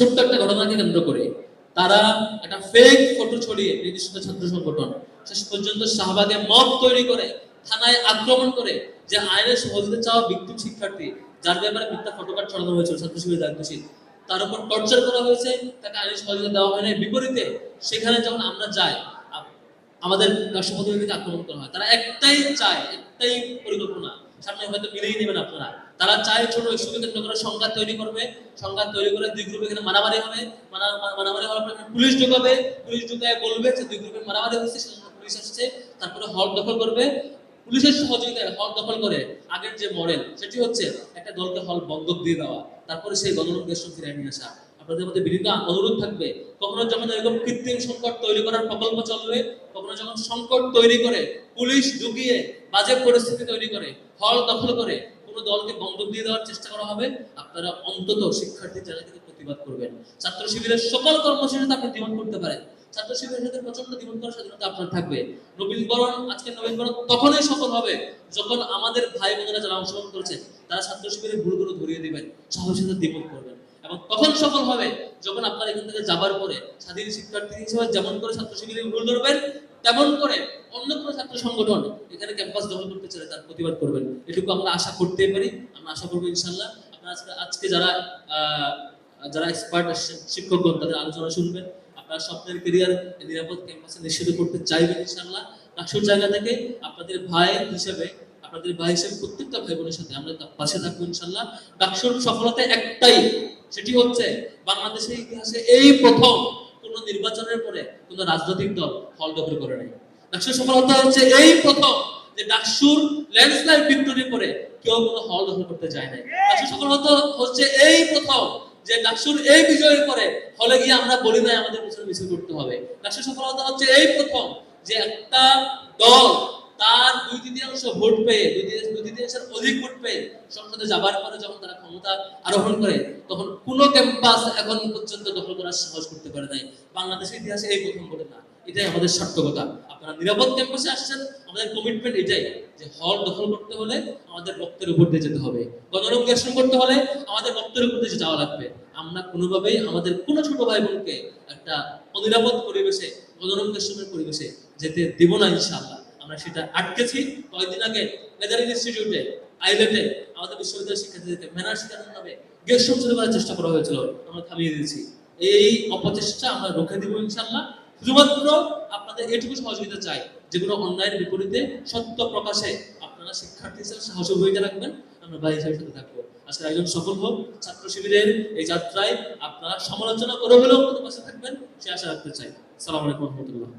ছোট্ট একটা ঘটনাকে কেন্দ্র করে তারা একটা ফেক ফটো ছড়িয়ে নির্দিষ্ট ছাত্র সংগঠন শেষ পর্যন্ত শাহবাগে মব তৈরি করে থানায় আক্রমণ করে যে আইনের সহযোগিতা চাওয়া ভিকটিম শিক্ষার্থী যার ব্যাপারে মিথ্যা ফটোকার্ড ছড়ানো হয়েছিল ছাত্র শিবিরের দায়িত্বশীল, তার উপর টর্চার করা হয়েছে, তাকে আইনের সহযোগিতা দেওয়া হয় না। বিপরীতে সেখানে যখন আমরা যাই আমাদের রাষ্ট্রপতিকে আক্রমণ করা হয়। তারা একটাই চায়, একটাই পরিকল্পনা, সামনে হয়তো মিলেই নেবেন আপনারা। তারা চায় ছোট ইস্যুকে কেন্দ্র করে সংঘাত তৈরি করবে, সংঘাত তৈরি করে দুই গ্রুপে এখানে মারামারি হবে, মারামারি হওয়ার পর পুলিশ ঢুকাবে, পুলিশ ঢুকায় বলবে যে দুই গ্রুপে মারামারি হয়েছে, সেজন্য পুলিশ আসছে, তারপরে হল দখল করবে। পুলিশের সহযোগিতায় হল দখল করে আগের যে মডেল সেটি হচ্ছে একটা দলকে হল বন্ধক দিয়ে দেওয়া, তারপরে সেই গণরূপ দেশ ফিরিয়ে নিয়ে আসা। আপনাদের মধ্যে বিভিন্ন অনুরোধ থাকবে, কখনো যখন এরকম কৃত্রিম সংকট তৈরি করার প্রকল্প চলবে, কখনো যখন সংকট তৈরি করে পুলিশ ঢুকিয়ে বাজে পরিস্থিতি তৈরি করে হল দখল করে কোনো দলকে বন্ধক দিয়ে দেওয়ার চেষ্টা করা হবে, আপনারা অন্তত শিক্ষার্থী জায়গা থেকে প্রতিবাদ করবেন। ছাত্র শিবিরের সকল কর্মসূচিতে আপনি দ্বিমত করতে পারেন, ছাত্র শিবিরের সাথে প্রচন্ড দ্বিমত করার স্বাধীনতা আপনার থাকবে। নবীনবরণ, আজকে নবীনবরণ তখনই সফল হবে যখন আমাদের ভাই বোনেরা যারা অংশগ্রহণ করেছে তারা ছাত্র শিবিরের ভুলগুলো ধরিয়ে দিবেন, সাহসের সাথে দ্বিমত করবেন। এবং তখন সফল হবে যখন আপনারা এখান থেকে যাবার পরে স্বাধীন শিক্ষার্থী হিসেবে যেমন করে ছাত্র শিবিরের ভুল ধরবেন, তেমন করে অন্য কোনো ছাত্র সংগঠন এখানে ক্যাম্পাস দখল করতে চাইলে তার প্রতিবাদ করবেন। এটুকু আমরা আশা করতেই পারি, আমরা আশা করবো ইনশাল্লাহ। আপনারা আজকে যারা যারা এক্সপার্ট আসছেন শিক্ষকগণ তাদের আলোচনা শুনবেন, আপনারা স্বপ্নের ক্যারিয়ার নিরাপদ ক্যাম্পাসে নিশ্চিত করতে চাইবেন ইনশাল্লাহ। ডাকসুর জায়গা থেকে আপনাদের ভাই হিসেবে প্রত্যেকটা ভাই বোনের সাথে আমরা পাশে থাকবো ইনশাল্লাহ। ডাকসুর সফলতা একটাই, সেটি হচ্ছে বাংলাদেশের ইতিহাসে এই প্রথম কোন নির্বাচনের পরে কোন রাজনৈতিক দল হল দখল করে নাই। ডাকসুর সফলতা হচ্ছে এই প্রথম যে ডাকসুর ল্যান্ডস্লাইড ভিক্টরি পরে কেউ কোনো হল দখল করতে যায় নাই। ডাকসুর সফলতা হচ্ছে এই প্রথম যে ডাকসুর এই বিজয়ের পরে হলে গিয়ে আমরা বলি নাই আমাদের পিছনে মিছিল করতে হবে। ডাকসুর সফলতা হচ্ছে এই প্রথম যে একটা দল তার 2/3 ভোট পেয়ে, 2/3 অধিক ভোট পেয়ে সংসদে যাবার পরে যখন তারা ক্ষমতা আরোহণ করে তখন কোনো ক্যাম্পাস এখন পর্যন্ত দখল করার সাহস করতে পারে নাই। বাংলাদেশের ইতিহাসে এই প্রথম বলে না, এটাই আমাদের সার্থকতা। আপনারা নিরাপদ ক্যাম্পাসে আসছেন, আমাদের কমিটমেন্ট এটাই যে হল দখল করতে হলে আমাদের রক্তের উপর দিয়ে যেতে হবে, গণরঙ্গ গঠন করতে হলে আমাদের রক্তের উপর দিয়ে যাওয়া লাগবে। আমরা কোনোভাবেই আমাদের কোনো ছোট ভাই বোনকে একটা অনিরাপদ পরিবেশে, গণরঙ্গ পরিবেশে যেতে দিব না ইনশাআল্লাহ। আমরা সেটা আটকেছি। কয়েকদিন আগে লেদার ইনস্টিটিউটে আইলেটে আমাদের বিশ্ববিদ্যালয়ের শিক্ষার্থীদেরকে ম্যানার শেখানোর নামে গেস্ট রুম শুরু করার চেষ্টা করা হয়েছিল, আমরা থামিয়ে দিয়েছি। এই অপচেষ্টা আমরা রুখে দিব ইনশাআল্লাহ। শুধুমাত্র আপনাদের এটুকু সহযোগিতা চাই, যেগুলো অন্যায়ের বিপরীতে সত্য প্রকাশে আপনারা শিক্ষার্থী হিসেবে সাহসী ভূমিকা রাখবেন, আমরা ভাই হিসেবে সাথে থাকবো। আজকের একজন সফল হোক ছাত্র শিবিরের এই যাত্রায়, আপনারা সমালোচনা করে হলেও আমাদের পাশে থাকবেন সে আশা রাখতে চাই। আসসালামু আলাইকুম ওয়া রাহমাতুল্লাহ।